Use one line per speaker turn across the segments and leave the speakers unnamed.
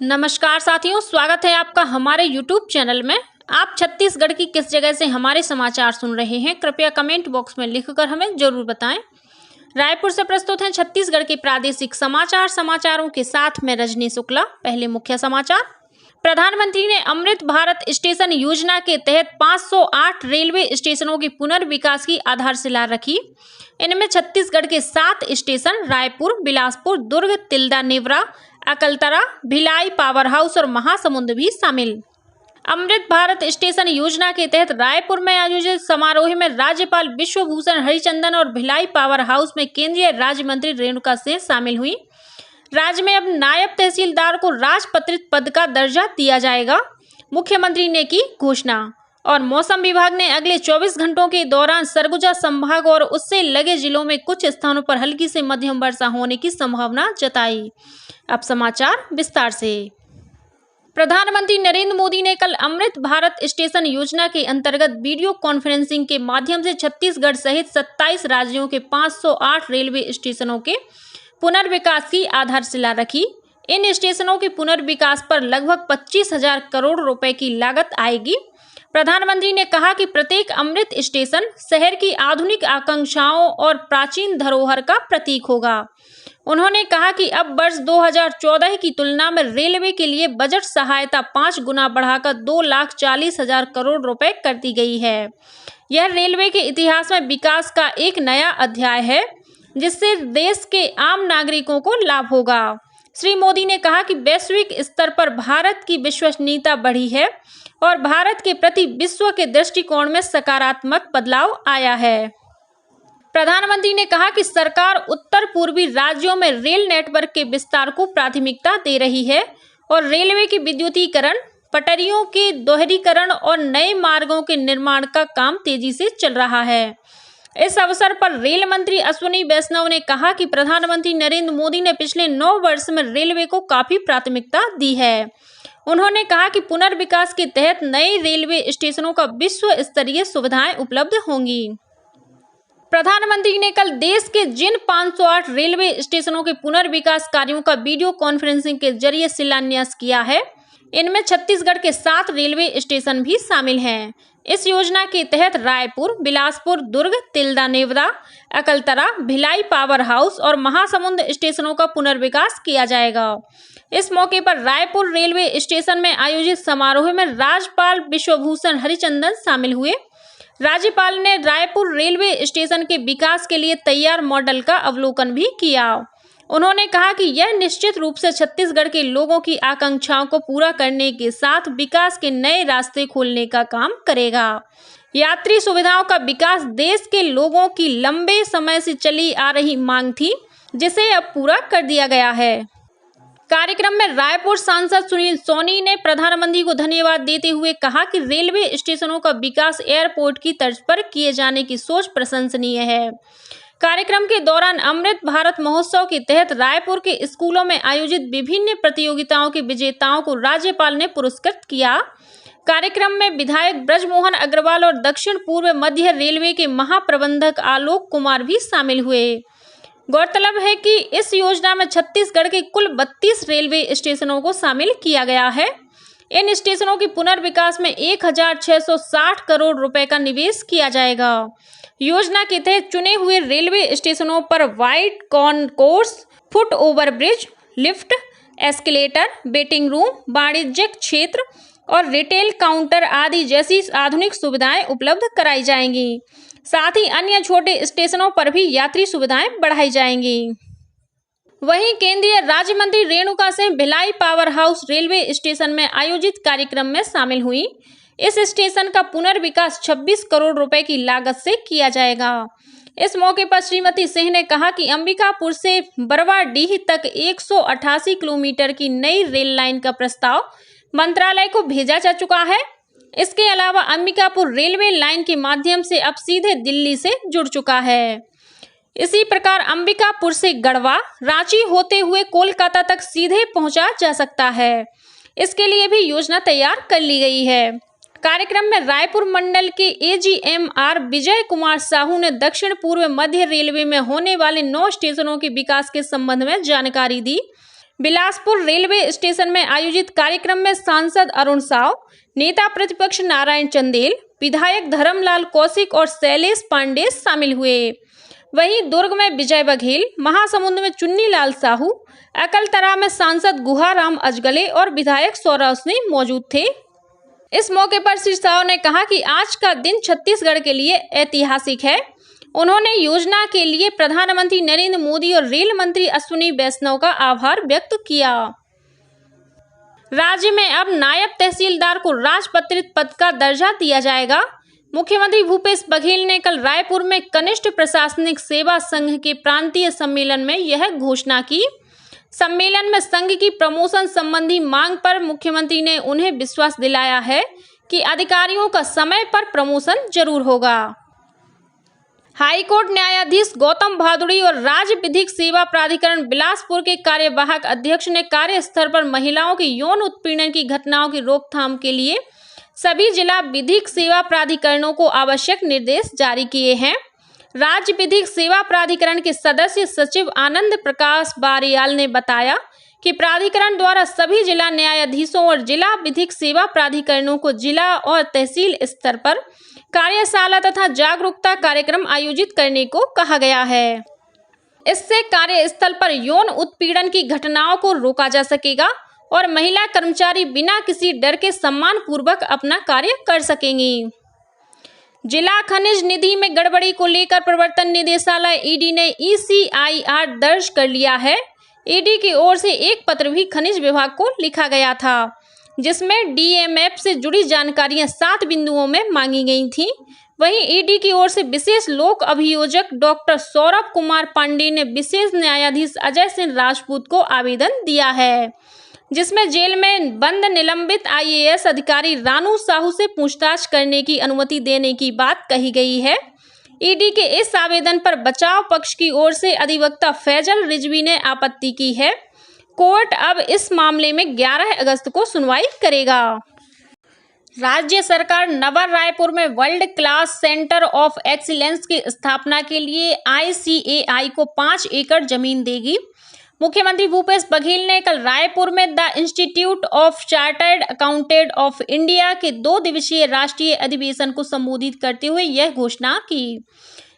नमस्कार साथियों, स्वागत है आपका हमारे YouTube चैनल में। आप छत्तीसगढ़ की किस जगह से हमारे समाचार सुन रहे हैं, कृपया कमेंट बॉक्स में लिखकर हमें जरूर बताएं। रायपुर से प्रस्तुत हैं छत्तीसगढ़ के प्रादेशिक समाचारों के साथ मैं रजनी शुक्ला। पहले मुख्य समाचार। प्रधानमंत्री ने अमृत भारत स्टेशन योजना के तहत 508 रेलवे स्टेशनों के पुनर्विकास की आधारशिला रखी। इनमें छत्तीसगढ़ के 7 स्टेशन रायपुर, बिलासपुर, दुर्ग, तिल्दा, नेवरा, अकलतरा, भिलाई, पावर हाउस और महासमुंद भी शामिल। अमृत भारत स्टेशन योजना के तहत रायपुर में आयोजित समारोह में राज्यपाल विश्वभूषण हरिचंदन और भिलाई पावर हाउस में केंद्रीय राज्य मंत्री रेणुका सिंह शामिल हुई। राज्य में अब नायब तहसीलदार को राजपत्रित पद का दर्जा दिया जाएगा, मुख्यमंत्री ने की घोषणा। और मौसम विभाग ने अगले 24 घंटों के दौरान सरगुजा संभाग और उससे लगे जिलों में कुछ स्थानों पर हल्की से मध्यम वर्षा होने की संभावना जताई। अब समाचार विस्तार से। प्रधानमंत्री नरेंद्र मोदी ने कल अमृत भारत स्टेशन योजना के अंतर्गत वीडियो कॉन्फ्रेंसिंग के माध्यम से छत्तीसगढ़ सहित 27 राज्यों के 508 रेलवे स्टेशनों के पुनर्विकास की आधारशिला रखी। इन स्टेशनों के पुनर्विकास पर लगभग 25,000 करोड़ रुपए की लागत आएगी। प्रधानमंत्री ने कहा कि प्रत्येक अमृत स्टेशन शहर की आधुनिक आकांक्षाओं और प्राचीन धरोहर का प्रतीक होगा। उन्होंने कहा कि अब वर्ष 2014 की तुलना में रेलवे के लिए बजट सहायता 5 गुना बढ़ाकर 2,40,000 करोड़ रुपए कर दी गई है। यह रेलवे के इतिहास में विकास का एक नया अध्याय है, जिससे देश के आम नागरिकों को लाभ होगा। श्री मोदी ने कहा कि वैश्विक स्तर पर भारत की विश्वसनीयता बढ़ी है और भारत के प्रति विश्व के दृष्टिकोण में सकारात्मक बदलाव आया है। प्रधानमंत्री ने कहा कि सरकार उत्तर पूर्वी राज्यों में रेल नेटवर्क के विस्तार को प्राथमिकता दे रही है और रेलवे के विद्युतीकरण, पटरियों के दोहरीकरण और नए मार्गों के निर्माण का काम तेजी से चल रहा है। इस अवसर पर रेल मंत्री अश्विनी वैष्णव ने कहा कि प्रधानमंत्री नरेंद्र मोदी ने पिछले 9 वर्ष में रेलवे को काफी प्राथमिकता दी है। उन्होंने कहा कि पुनर्विकास के तहत नए रेलवे स्टेशनों का विश्व स्तरीय सुविधाएं उपलब्ध होंगी। प्रधानमंत्री ने कल देश के जिन 508 रेलवे स्टेशनों के पुनर्विकास कार्यों का वीडियो कॉन्फ्रेंसिंग के जरिए शिलान्यास किया है, इनमें छत्तीसगढ़ के 7 रेलवे स्टेशन भी शामिल हैं। इस योजना के तहत रायपुर, बिलासपुर, दुर्ग, तिल्दा, नेवरा, अकलतरा, भिलाई पावर हाउस और महासमुंद स्टेशनों का पुनर्विकास किया जाएगा। इस मौके पर रायपुर रेलवे स्टेशन में आयोजित समारोह में राज्यपाल विश्वभूषण हरिचंदन शामिल हुए। राज्यपाल ने रायपुर रेलवे स्टेशन के विकास के लिए तैयार मॉडल का अवलोकन भी किया। उन्होंने कहा कि यह निश्चित रूप से छत्तीसगढ़ के लोगों की आकांक्षाओं को पूरा करने के साथ विकास के नए रास्ते खोलने का काम करेगा। यात्री सुविधाओं का विकास देश के लोगों की लंबे समय से चली आ रही मांग थी, जिसे अब पूरा कर दिया गया है। कार्यक्रम में रायपुर सांसद सुनील सोनी ने प्रधानमंत्री को धन्यवाद देते हुए कहा कि रेलवे स्टेशनों का विकास एयरपोर्ट की तर्ज पर किए जाने की सोच प्रशंसनीय है। कार्यक्रम के दौरान अमृत भारत महोत्सव के तहत रायपुर के स्कूलों में आयोजित विभिन्न प्रतियोगिताओं के विजेताओं को राज्यपाल ने पुरस्कृत किया। कार्यक्रम में विधायक ब्रजमोहन अग्रवाल और दक्षिण पूर्व मध्य रेलवे के महाप्रबंधक आलोक कुमार भी शामिल हुए। गौरतलब है कि इस योजना में छत्तीसगढ़ के कुल 32 रेलवे स्टेशनों को शामिल किया गया है। इन स्टेशनों के पुनर्विकास में 1,660 करोड़ रुपए का निवेश किया जाएगा। योजना के तहत चुने हुए रेलवे स्टेशनों पर wide concourse, foot over bridge, lift, escalator, waiting room, वाणिज्यिक क्षेत्र और रिटेल काउंटर आदि जैसी आधुनिक सुविधाएं उपलब्ध कराई जाएंगी। साथ ही अन्य छोटे स्टेशनों पर भी यात्री सुविधाएं बढ़ाई जाएंगी। वहीं केंद्रीय राज्य मंत्री Renuka Singh Bhilai power house railway station में आयोजित कार्यक्रम में शामिल हुई। इस स्टेशन का पुनर्विकास 26 करोड़ रुपए की लागत से किया जाएगा। इस मौके पर श्रीमती सिंह ने कहा कि अंबिकापुर से बरवाडीह तक 188 किलोमीटर की नई रेल लाइन का प्रस्ताव मंत्रालय को भेजा जा चुका है। इसके अलावा अंबिकापुर रेलवे लाइन के माध्यम से अब सीधे दिल्ली से जुड़ चुका है। इसी प्रकार अंबिकापुर से गढ़वा, रांची होते हुए कोलकाता तक सीधे पहुंचा जा सकता है। इसके लिए भी योजना तैयार कर ली गई है। कार्यक्रम में रायपुर मंडल के AGMR विजय कुमार साहू ने दक्षिण पूर्व मध्य रेलवे में होने वाले 9 स्टेशनों के विकास के संबंध में जानकारी दी। बिलासपुर रेलवे स्टेशन में आयोजित कार्यक्रम में सांसद अरुण साव, नेता प्रतिपक्ष नारायण चंदेल, विधायक धर्मलाल कौशिक और शैलेश पांडे शामिल हुए। वहीं दुर्ग में विजय बघेल, महासमुंद में चुन्नीलाल साहू, अकलतरा में सांसद गुहाराम अजगले और विधायक सौरभ सिंह मौजूद थे। इस मौके पर श्री साव ने कहा कि आज का दिन छत्तीसगढ़ के लिए ऐतिहासिक है। उन्होंने योजना के लिए प्रधानमंत्री नरेंद्र मोदी और रेल मंत्री अश्विनी वैष्णव का आभार व्यक्त किया। राज्य में अब नायब तहसीलदार को राजपत्रित पद का दर्जा दिया जाएगा। मुख्यमंत्री भूपेश बघेल ने कल रायपुर में कनिष्ठ प्रशासनिक सेवा संघ के प्रांतीय सम्मेलन में यह घोषणा की। सम्मेलन में संघ की प्रमोशन संबंधी मांग पर मुख्यमंत्री ने उन्हें विश्वास दिलाया है कि अधिकारियों का समय पर प्रमोशन जरूर होगा। हाईकोर्ट न्यायाधीश गौतम भादुड़ी और राज्य विधिक सेवा प्राधिकरण बिलासपुर के कार्यवाहक अध्यक्ष ने कार्यस्थल पर महिलाओं के यौन उत्पीड़न की घटनाओं की रोकथाम के लिए सभी जिला विधिक सेवा प्राधिकरणों को आवश्यक निर्देश जारी किए हैं। राज्य विधिक सेवा प्राधिकरण के सदस्य सचिव आनंद प्रकाश बारियाल ने बताया कि प्राधिकरण द्वारा सभी जिला न्यायाधीशों और जिला विधिक सेवा प्राधिकरणों को जिला और तहसील स्तर पर कार्यशाला तथा जागरूकता कार्यक्रम आयोजित करने को कहा गया है। इससे कार्यस्थल पर यौन उत्पीड़न की घटनाओं को रोका जा सकेगा और महिला कर्मचारी बिना किसी डर के सम्मानपूर्वक अपना कार्य कर सकेंगी। जिला खनिज निधि में गड़बड़ी को लेकर प्रवर्तन निदेशालय ईडी ने ECIR दर्ज कर लिया है। ईडी की ओर से एक पत्र भी खनिज विभाग को लिखा गया था, जिसमें DMF से जुड़ी जानकारियां 7 बिंदुओं में मांगी गई थीं। वहीं ईडी की ओर से विशेष लोक अभियोजक डॉक्टर सौरभ कुमार पांडे ने विशेष न्यायाधीश अजय सिंह राजपूत को आवेदन दिया है, जिसमें जेल में बंद निलंबित IAS अधिकारी रानू साहू से पूछताछ करने की अनुमति देने की बात कही गई है। ईडी के इस आवेदन पर बचाव पक्ष की ओर से अधिवक्ता फैजल रिजवी ने आपत्ति की है। कोर्ट अब इस मामले में 11 अगस्त को सुनवाई करेगा। राज्य सरकार नवा रायपुर में world class centre of excellence की स्थापना के लिए ICAI को 5 एकड़ जमीन देगी। मुख्यमंत्री भूपेश बघेल ने कल रायपुर में the institute of chartered accountant of India के 2 दिवसीय राष्ट्रीय अधिवेशन को संबोधित करते हुए यह घोषणा की।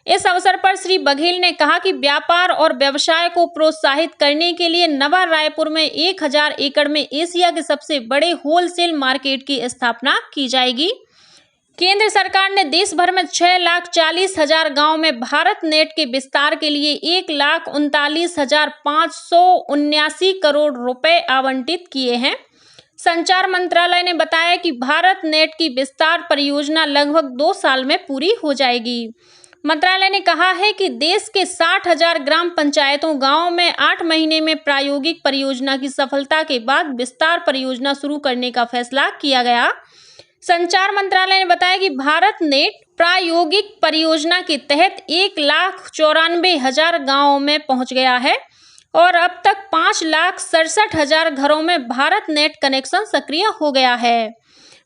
इस अवसर पर श्री बघेल ने कहा कि व्यापार और व्यवसाय को प्रोत्साहित करने के लिए नवा रायपुर में 1000 एकड़ में एशिया के सबसे बड़े होलसेल मार्केट की स्थापना की जाएगी। केंद्र सरकार ने देश भर में 6,40,000 गांव में भारत नेट के विस्तार के लिए 1,39,579 करोड़ रुपए आवंटित किए हैं। संचार मंत्रालय ने बताया कि भारत नेट की विस्तार परियोजना लगभग 2 साल में पूरी हो जाएगी। मंत्रालय ने कहा है कि देश के 60,000 ग्राम पंचायतों गांवों में 8 महीने में प्रायोगिक परियोजना की सफलता के बाद विस्तार परियोजना शुरू करने का फैसला किया गया। संचार मंत्रालय ने बताया कि भारत नेट प्रायोगिक परियोजना के तहत 1,94,000 गांवों में पहुंच गया है और अब तक 5,67,000 घरों में भारत नेट कनेक्शन सक्रिय हो गया है।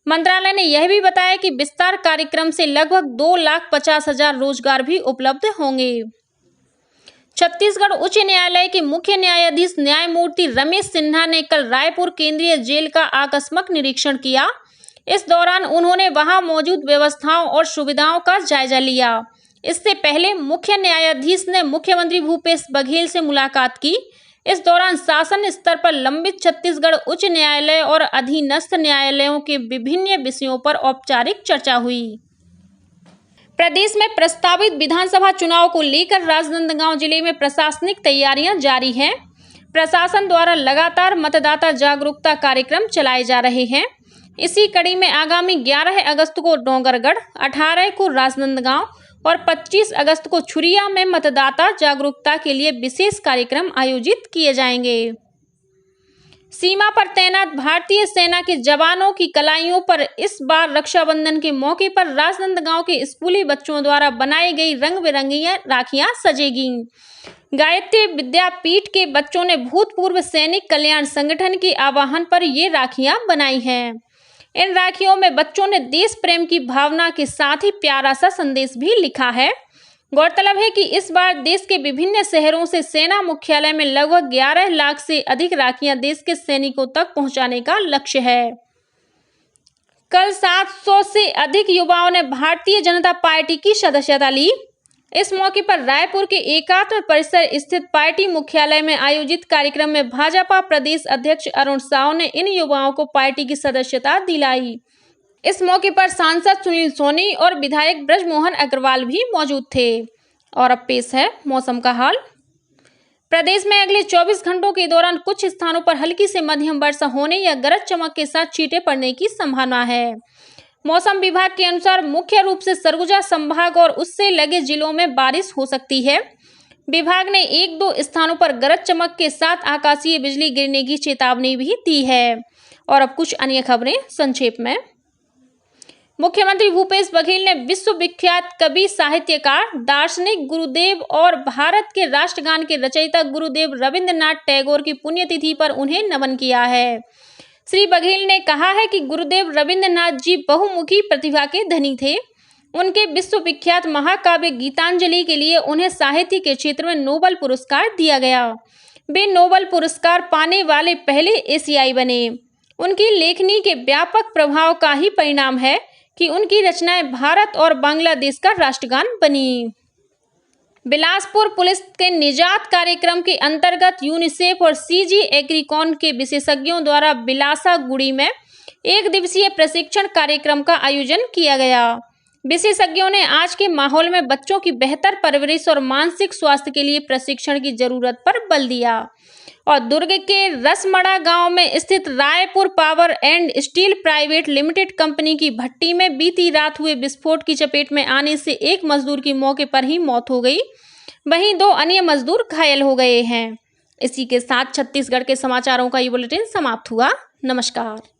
मंत्रालय ने यह भी बताया कि विस्तार कार्यक्रम से लगभग 2,50,000 रोजगार भी उपलब्ध होंगे। छत्तीसगढ़ उच्च न्यायालय के मुख्य न्यायाधीश न्यायमूर्ति रमेश सिन्हा ने कल रायपुर केंद्रीय जेल का आकस्मिक निरीक्षण किया। इस दौरान उन्होंने वहां मौजूद व्यवस्थाओं और सुविधाओं का जायजा लिया। इससे पहले मुख्य न्यायाधीश ने मुख्यमंत्री भूपेश बघेल से मुलाकात की। इस दौरान शासन स्तर पर लंबित छत्तीसगढ़ उच्च न्यायालय और अधीनस्थ न्यायालयों के विभिन्न विषयों पर औपचारिक चर्चा हुई। प्रदेश में प्रस्तावित विधानसभा चुनाव को लेकर राजनांदगांव जिले में प्रशासनिक तैयारियां जारी हैं। प्रशासन द्वारा लगातार मतदाता जागरूकता कार्यक्रम चलाए जा रहे हैं। इसी कड़ी में आगामी 11 अगस्त को डोंगरगढ़, 18 को राजनांदगांव और 25 अगस्त को छुरिया में मतदाता जागरूकता के लिए विशेष कार्यक्रम आयोजित किए जाएंगे। सीमा पर तैनात भारतीय सेना के जवानों की कलाइयों पर इस बार रक्षाबंधन के मौके पर राजनांदगांव के स्कूली बच्चों द्वारा बनाई गई रंग बिरंगी राखियां सजेगी। गायत्री विद्यापीठ के बच्चों ने भूतपूर्व सैनिक कल्याण संगठन के आह्वान पर ये राखियां बनाई हैं। इन राखियों में बच्चों ने देश प्रेम की भावना के साथ ही प्यारा सा संदेश भी लिखा है। गौरतलब है कि इस बार देश के विभिन्न शहरों से सेना मुख्यालय में लगभग 11 लाख से अधिक राखियां देश के सैनिकों तक पहुंचाने का लक्ष्य है। कल 700 से अधिक युवाओं ने भारतीय जनता पार्टी की सदस्यता ली। इस मौके पर रायपुर के एकात्म परिसर स्थित पार्टी मुख्यालय में आयोजित कार्यक्रम में भाजपा प्रदेश अध्यक्ष अरुण साव ने इन युवाओं को पार्टी की सदस्यता दिलाई। इस मौके पर सांसद सुनील सोनी और विधायक ब्रजमोहन अग्रवाल भी मौजूद थे। और अब पेश है मौसम का हाल। प्रदेश में अगले 24 घंटों के दौरान कुछ स्थानों पर हल्की से मध्यम वर्षा होने या गरज चमक के साथ छींटे पड़ने की संभावना है। मौसम विभाग के अनुसार मुख्य रूप से सरगुजा संभाग और उससे लगे जिलों में बारिश हो सकती है। विभाग ने 1-2 स्थानों पर गरज चमक के साथ आकाशीय बिजली गिरने की चेतावनी भी दी है। और अब कुछ अन्य खबरें संक्षेप में। मुख्यमंत्री भूपेश बघेल ने विश्व विख्यात कवि, साहित्यकार, दार्शनिक गुरुदेव और भारत के राष्ट्रगान के रचयिता गुरुदेव रविंद्रनाथ टैगोर की पुण्यतिथि पर उन्हें नमन किया है। श्री बघेल ने कहा है कि गुरुदेव रविंद्रनाथ जी बहुमुखी प्रतिभा के धनी थे। उनके विश्व विख्यात महाकाव्य गीतांजलि के लिए उन्हें साहित्य के क्षेत्र में नोबेल पुरस्कार दिया गया। वे नोबेल पुरस्कार पाने वाले पहले एशियाई बने। उनकी लेखनी के व्यापक प्रभाव का ही परिणाम है कि उनकी रचनाएं भारत और बांग्लादेश का राष्ट्रगान बनी। बिलासपुर पुलिस के निजात कार्यक्रम के अंतर्गत यूनिसेफ और सीजी एग्रीकॉन के विशेषज्ञों द्वारा बिलासागुड़ी में 1 दिवसीय प्रशिक्षण कार्यक्रम का आयोजन किया गया। विशेषज्ञों ने आज के माहौल में बच्चों की बेहतर परवरिश और मानसिक स्वास्थ्य के लिए प्रशिक्षण की जरूरत पर बल दिया। और दुर्ग के रसमड़ा गांव में स्थित Raipur power and steel private limited company की भट्टी में बीती रात हुए विस्फोट की चपेट में आने से एक मजदूर की मौके पर ही मौत हो गई, वहीं 2 अन्य मजदूर घायल हो गए हैं। इसी के साथ छत्तीसगढ़ के समाचारों का ये बुलेटिन समाप्त हुआ। नमस्कार।